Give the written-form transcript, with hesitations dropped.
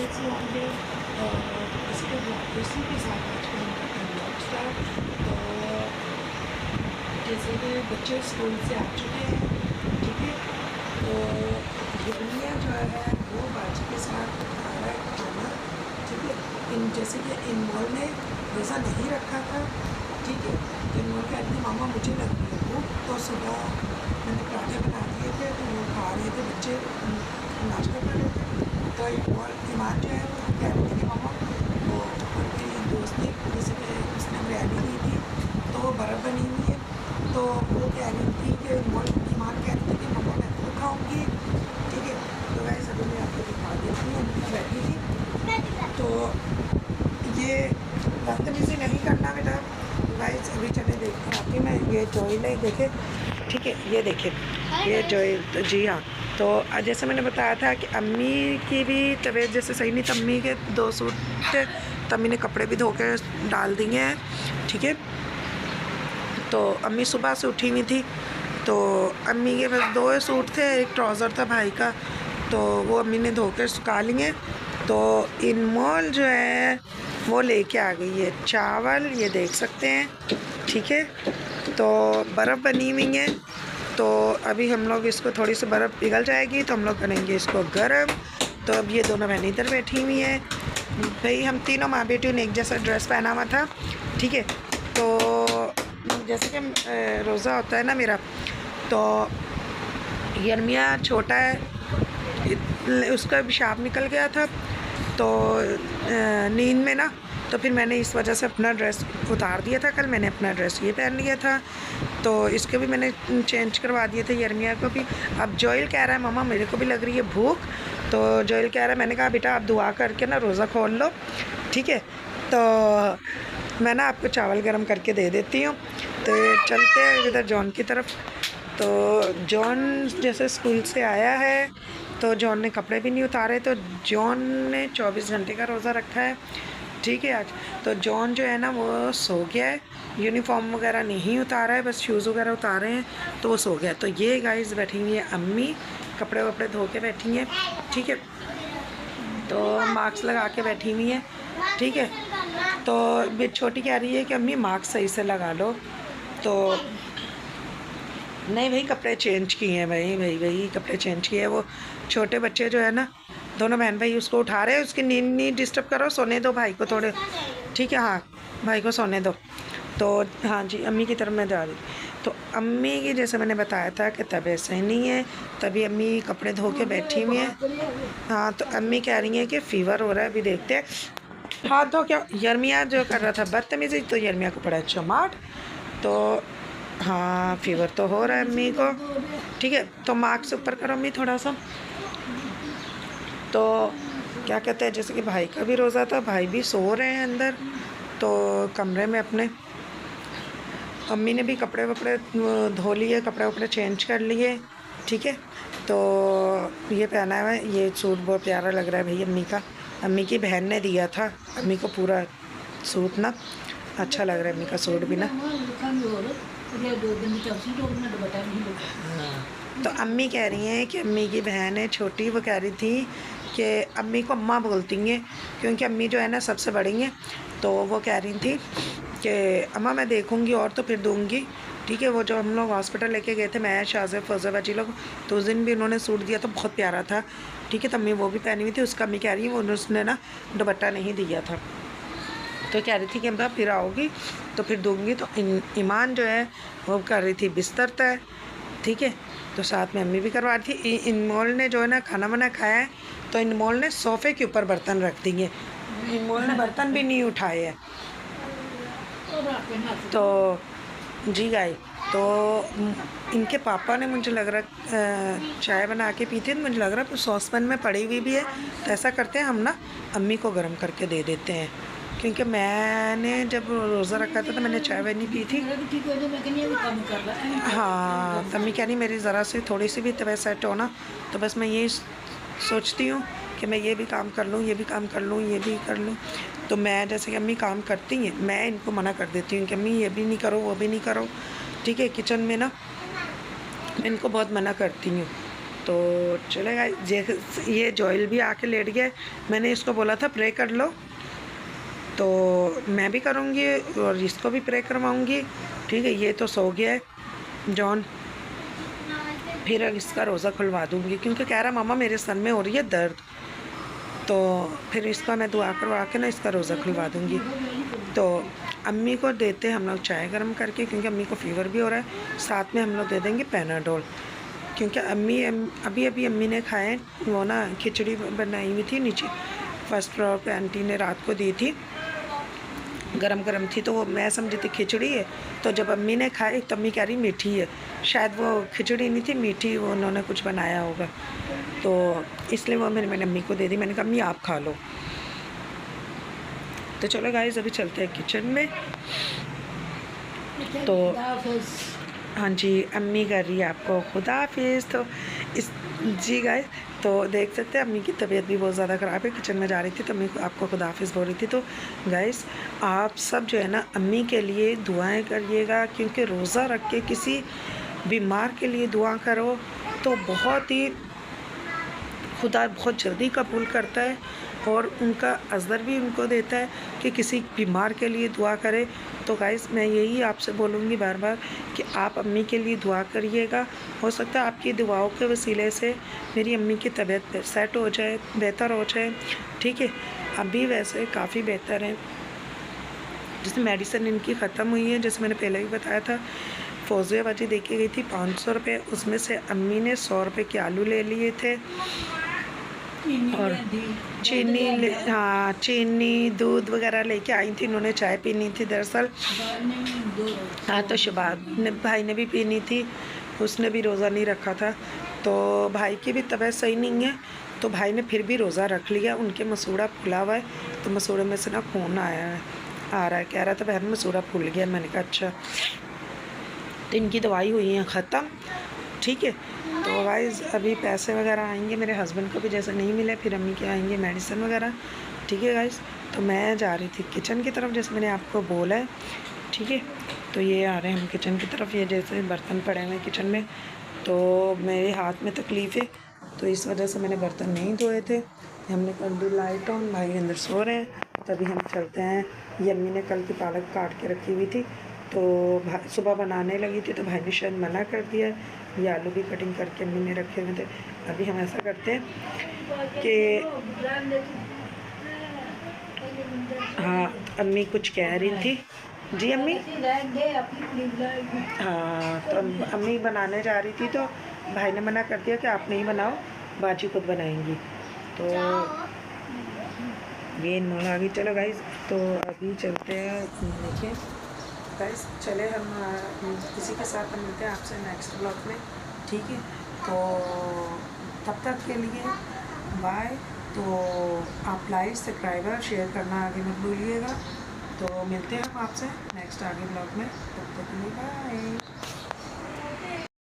से होंगे इसके इसी के साथ आज का हम करते हैं ब्लॉग स्टार्ट। तो जैसे कि बच्चे स्कूल से आ चुके हैं, ठीक है। तो गिरनिया जो है वो बाजी के साथ खा रहा है खाना, ठीक है। जैसे कि इनमोल ने रोज़ा नहीं रखा था, ठीक है। तो इनमोल कहती थी मामा मुझे लग रही है भूख, तो सुबह मैंने पराठे बना दिए थे तो वो खा रहे थे बच्चे, नाश्ता कर रहे थे। तो इनमोल ईमान जो है वो कह रही थी कि मामा वो मेरी दोस्त ने जैसे कि उसने बिरयानी दी थी तो वो बर्फ़ बनी हुई है, तो वो कह रही थी कि ईमान कह रही थी कि मम्मा मैं वो खाऊँगी, ठीक है। तो वैसे अभी मैं आपको दिखा देती हूँ, बैठी थी। तो ये बदतमीज़ी नहीं करना बेटा, गाइस अभी चले देखते आती मैं। ये जोइल है, देखे, ठीक है। ये देखिए ये जोइल, जी हाँ। तो जैसे मैंने बताया था कि अम्मी की भी तबीयत जैसे सही नहीं, तो अम्मी के 2 सूट थे, तो अम्मी ने कपड़े भी धो के डाल दिए हैं, ठीक है। तो अम्मी सुबह से उठी हुई थी, तो अम्मी के बस 2 सूट थे, एक ट्राउज़र था भाई का, तो वो अम्मी ने धो के सुखा लिए। तो इनमोल जो है वो लेके आ गई है चावल, ये देख सकते हैं, ठीक है। तो बर्फ़ बनी हुई है, तो अभी हम लोग इसको थोड़ी सी बर्फ़ पिघल जाएगी तो हम लोग करेंगे इसको गर्म। तो अब ये दोनों बहनें इधर बैठी हुई हैं, भाई हम तीनों माँ बेटियों ने एक जैसा ड्रेस पहना हुआ था, ठीक है। तो जैसे कि रोज़ा होता है ना मेरा, तो यर्मिया छोटा है, उसका पेशाब निकल गया था तो नींद में ना, तो फिर मैंने इस वजह से अपना ड्रेस उतार दिया था। कल मैंने अपना ड्रेस ये पहन लिया था, तो इसके भी मैंने चेंज करवा दिए थे यर्मिया को भी। अब जोइल कह रहा है मम्मा मेरे को भी लग रही है भूख, तो जोइल कह रहा है, मैंने कहा बेटा आप दुआ करके ना रोज़ा खोल लो, ठीक है। तो मैं ना आपको चावल गर्म करके दे देती हूँ। तो चलते हैं इधर जॉन की तरफ। तो जॉन जैसे स्कूल से आया है, तो जॉन ने कपड़े भी नहीं उतारे, तो जॉन ने 24 घंटे का रोज़ा रखा है, ठीक है। आज तो जॉन जो है ना वो सो गया है, यूनिफॉर्म वगैरह नहीं उतारा है, बस शूज़ वगैरह उतारे हैं, तो वो सो गया। तो ये गाइस बैठी हुई है अम्मी, कपड़े वपड़े धो के बैठी हैं, ठीक है। तो मास्क लगा के बैठी हुई हैं, ठीक है। तो भी छोटी कह रही है कि अम्मी मास्क सही से लगा लो, तो नहीं भाई कपड़े चेंज किए हैं, भाई कपड़े चेंज किए हैं। वो छोटे बच्चे जो है ना, दोनों बहन भाई उसको उठा रहे हैं, उसकी नींद नहीं डिस्टर्ब करो, सोने दो भाई को थोड़े, ठीक है। हाँ भाई को सोने दो। तो हाँ जी अम्मी की तरफ मैं जा रही। तो अम्मी की जैसे मैंने बताया था कि तबीयत सही नहीं है, तभी अम्मी कपड़े धो के बैठी हुई हैं। हाँ तो अम्मी कह रही हैं कि फ़ीवर हो रहा है, अभी देखते हैं। हाथ धो क्या, यर्मिया जो कर रहा था बदतमीज़ी, तो यर्मिया को पड़ा चमाट। तो हाँ फ़ीवर तो हो रहा है अम्मी को, ठीक है। तो मास्क ऊपर करो अम्मी थोड़ा सा। तो क्या कहते हैं, जैसे कि भाई का भी रोज़ा था, भाई भी सो रहे हैं अंदर तो कमरे में अपने। अम्मी ने भी कपड़े वपड़े धो लिए, कपड़े वपड़े चेंज कर लिए, ठीक है। तो ये पहना हुआ है, ये सूट बहुत प्यारा लग रहा है भाई अम्मी का, अम्मी की बहन ने दिया था अम्मी को पूरा सूट ना, अच्छा लग रहा है अम्मी का सूट भी ना। हाँ तो अम्मी कह रही हैं कि अम्मी की बहन है छोटी, वो कह रही थी कि अम्मी को अम्मा बोलती हैं क्योंकि अम्मी जो है ना सबसे बड़ी हैं। तो वो कह रही थी कि अम्मा मैं देखूंगी और तो फिर दूंगी, ठीक है। वो जो हम लोग हॉस्पिटल लेके गए थे, मैं शाहज़ेब फौज़ा बाजी लोग, तो उस दिन भी उन्होंने सूट दिया तो बहुत प्यारा था, ठीक है। तो अम्मी वो भी पहनी हुई थी, उसका अम्मी कह रही है वो उसने ना दुपट्टा नहीं दिया था, तो कह रही थी कि अम्मा फिर आओगी तो फिर दूंगी। तो ईमान जो है वो कर रही थी बिस्तर तय, ठीक है। तो साथ में अम्मी भी करवा रही थी। इनमोल ने जो है ना खाना वाना खाया है, तो इनमोल ने सोफ़े के ऊपर बर्तन रख दिए, इनमोल ने बर्तन भी नहीं उठाए हैं। तो जी गाय, तो इनके पापा ने मुझे लग रहा चाय बना के पी थी, तो मुझे लग रहा है सॉसपैन में पड़ी हुई भी है। तो ऐसा करते हैं हम ना अम्मी को गर्म करके दे देते हैं, क्योंकि मैंने जब रोज़ा रखा था तो मैंने चाय वाय नहीं पी थी। हाँ तो अम्मी कह रही मेरी ज़रा सी थोड़ी सी भी तबीयत सेट हो ना, तो बस मैं यही सोचती हूँ कि मैं ये भी काम कर लूँ, ये भी काम कर लूँ, ये भी कर लूँ। तो मैं जैसे कि अम्मी काम करती हैं, मैं इनको मना कर देती हूँ कि अम्मी ये भी नहीं करो, वो भी नहीं करो, ठीक है। किचन में ना मैं इनको बहुत मना करती हूँ, तो चलेगा। ये जोइल भी आके लेट गया है। मैंने इसको बोला था प्रे कर लो, तो मैं भी करूँगी और इसको भी प्रे करवाऊँगी। ठीक है, ये तो सो गया है जॉन। फिर इसका रोज़ा खुलवा दूँगी क्योंकि कह रहा मामा मेरे सर में हो रही है दर्द, तो फिर इसका मैं दुआ करवा के ना इसका रोज़ा खुलवा दूँगी। तो अम्मी को देते हम लोग चाय गर्म करके, क्योंकि अम्मी को फ़ीवर भी हो रहा है। साथ में हम लोग दे देंगे पैनाडोल, क्योंकि अभी अम्मी ने खाए वो ना खिचड़ी बनाई हुई थी नीचे फर्स्ट फ्लोर पे, आंटी ने रात को दी थी, गरम गरम थी, तो वो मैं समझी थी खिचड़ी है। तो जब अम्मी ने खाई तो अम्मी कह रही मीठी है, शायद वो खिचड़ी नहीं थी मीठी, वो उन्होंने कुछ बनाया होगा, तो इसलिए वो मैंने अम्मी को दे दी। मैंने कहा अम्मी आप खा लो। तो चलो गाइस अभी चलते हैं किचन में। तो हाँ जी, अम्मी कर रही है आपको खुदा हाफिज़। तो इस जी गाइस, तो देख सकते हैं अम्मी की तबीयत भी बहुत ज़्यादा ख़राब है। किचन में जा रही थी तो अम्मी आपको खुदा हाफिज़ बोल रही थी। तो गाइस आप सब जो है ना अम्मी के लिए दुआएं करिएगा, क्योंकि रोज़ा रख के किसी बीमार के लिए दुआ करो तो बहुत ही खुदा बहुत जल्दी कबूल करता है, और उनका अज़र भी उनको देता है कि किसी बीमार के लिए दुआ करे। तो गाइस मैं यही आपसे बोलूँगी बार बार कि आप अम्मी के लिए दुआ करिएगा। हो सकता है आपकी दुआओं के वसीले से मेरी अम्मी की तबीयत सेट हो जाए, बेहतर हो जाए। ठीक है, अभी वैसे काफ़ी बेहतर है। जैसे मेडिसिन इनकी ख़त्म हुई है, जैसे मैंने पहले भी बताया था, फौजिया बाजी दे के गई थी 500 रुपये, उसमें से अम्मी ने 100 रुपये के आलू ले लिए थे और चीनी दूध वगैरह लेके आई थी। उन्होंने चाय पीनी थी दरअसल। हाँ, तो शबाब भाई ने भी पीनी थी, उसने भी रोज़ा नहीं रखा था। तो भाई की भी तबीयत सही नहीं है, तो भाई ने फिर भी रोज़ा रख लिया। उनके मसूड़ा फूला हुआ है, तो मसूड़े में से ना खून आ रहा है। कह रहा था बहन मसूड़ा फूल गया। मैंने कहा अच्छा। तो इनकी दवाई हुई है ख़त्म। ठीक है, तो गाइस अभी पैसे वगैरह आएंगे मेरे हस्बैंड को भी, जैसे नहीं मिले फिर अम्मी के आएंगे मेडिसिन वगैरह। ठीक है गाइस, तो मैं जा रही थी किचन की तरफ, जैसे मैंने आपको बोला है। ठीक है, तो ये आ रहे हैं हम किचन की तरफ। ये जैसे बर्तन पड़े हुए हैं किचन में, तो मेरे हाथ में तकलीफ़ है, तो इस वजह से मैंने बर्तन नहीं धोए थे। हमने कर दी लाइट ऑन, भाई अंदर सो रहे हैं, तभी हम चलते हैं। ये अम्मी ने कल की पालक काट के रखी हुई थी, तो सुबह बनाने लगी थी, तो भाई ने शायद मना कर दिया। ये आलू भी कटिंग करके अम्मी ने रखे हुए थे। अभी हम ऐसा करते हैं कि हाँ, अम्मी कुछ कह रही थी। जी अम्मी, हाँ, तो अम्मी बनाने जा रही थी, तो भाई ने मना कर दिया कि आप नहीं बनाओ, बाजी खुद बनाएंगी। तो ये इनमोल आ गई। चलो गाइस, तो अभी चलते हैं। देखिए गाइस, चले हम किसी के साथ मिलते हैं आपसे नेक्स्ट ब्लॉग में। ठीक है, तो तब तक के लिए बाय। तो आप लाइक सब्सक्राइबर शेयर करना आगे मत भूलिएगा। तो मिलते हैं हम आपसे नेक्स्ट आगे ब्लॉग में। तब तक के लिए बाय।